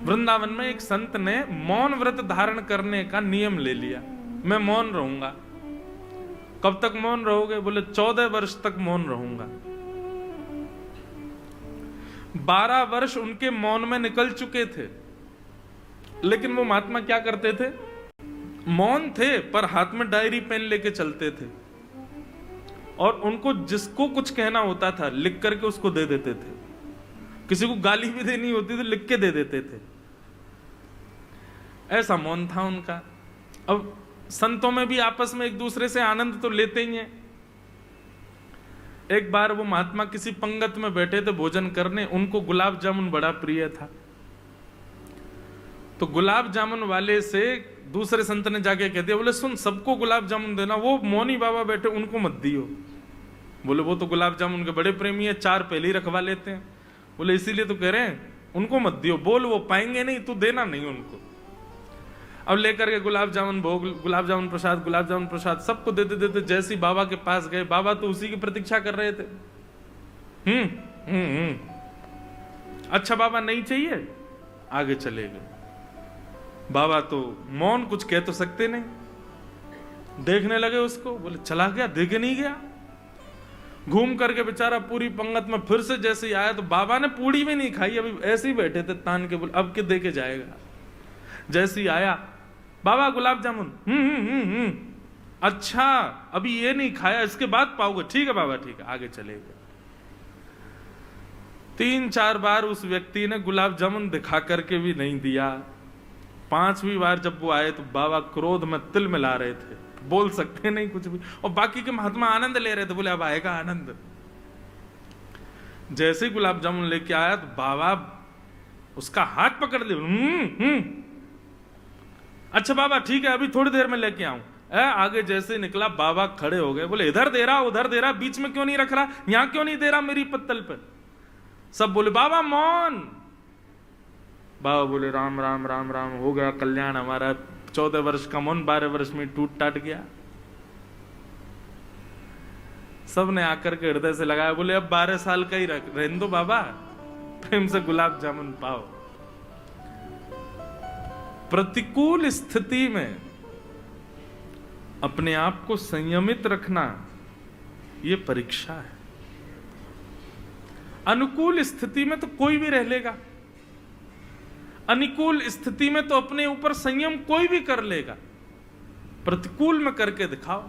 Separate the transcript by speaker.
Speaker 1: वृंदावन में एक संत ने मौन व्रत धारण करने का नियम ले लिया, मैं मौन रहूंगा। कब तक मौन रहोगे? बोले 14 वर्ष तक मौन रहूंगा। 12 वर्ष उनके मौन में निकल चुके थे, लेकिन वो महात्मा क्या करते थे? मौन थे पर हाथ में डायरी पेन लेके चलते थे, और उनको जिसको कुछ कहना होता था लिख करके उसको दे देते थे। किसी को गाली भी देनी होती थी लिख के दे देते थे। ऐसा मौन था उनका। अब संतों में भी आपस में एक दूसरे से आनंद तो लेते ही हैं। एक बार वो महात्मा किसी पंगत में बैठे थे भोजन करने, उनको गुलाब जामुन बड़ा प्रिय था। तो गुलाब जामुन वाले से दूसरे संत ने जाके कह दिया, बोले सुन, सबको गुलाब जामुन देना, वो मौनी बाबा बैठे उनको मत दियो। बोले वो तो गुलाब जामुन के बड़े प्रेमी है, 4 पहले ही रखवा लेते हैं। बोले इसीलिए तो कह रहे हैं उनको मत दियो। बोल वो पाएंगे नहीं, तू देना नहीं उनको। अब लेकर के गुलाब जामुन भोग, गुलाब जामुन प्रसाद सबको देते देते जैसे बाबा के पास गए, बाबा तो उसी की प्रतीक्षा कर रहे थे। अच्छा बाबा नहीं चाहिए, आगे चले गए। बाबा तो मौन, कुछ कह तो सकते नहीं। देखने लगे उसको, बोले चला गया, देखे नहीं गया। घूम करके बेचारा पूरी पंगत में फिर से जैसे ही आया, तो बाबा ने पूड़ी भी नहीं खाई, अभी ऐसे ही बैठे थे तान के। बोले अब के दे के जाएगा। जैसे ही आया, बाबा गुलाब जामुन। अच्छा अभी ये नहीं खाया, इसके बाद पाओगे? ठीक है बाबा ठीक है, आगे चले गए। 3-4 बार उस व्यक्ति ने गुलाब जामुन दिखा करके भी नहीं दिया। 5वीं बार जब वो आए तो बाबा क्रोध में तिल मिला रहे थे, बोल सकते नहीं कुछ भी, और बाकी के महात्मा आनंद ले रहे थे। बोले अब आएगा आनंद। जैसे ही गुलाब जामुन लेके आया तो बाबा उसका हाथ पकड़ लिया। अच्छा बाबा ठीक है, अभी थोड़ी देर में लेके आऊं। आगे जैसे निकला, बाबा खड़े हो गए। बोले इधर दे रहा, उधर दे रहा, बीच में क्यों नहीं रख रहा, यहां क्यों नहीं दे रहा मेरी पत्तल पर? सब बोले बाबा मौन। बाबा बोले राम राम राम राम, हो गया कल्याण हमारा। 14 वर्ष का मौन 12 वर्ष में टूट टाट गया। सब ने आकर के हृदय से लगाया। बोले अब 12 साल का ही रहने दो बाबा, प्रेम से गुलाब जामुन पाओ। प्रतिकूल स्थिति में अपने आप को संयमित रखना, यह परीक्षा है। अनुकूल स्थिति में तो कोई भी रह लेगा, अनुकूल स्थिति में तो अपने ऊपर संयम कोई भी कर लेगा। प्रतिकूल में करके दिखाओ।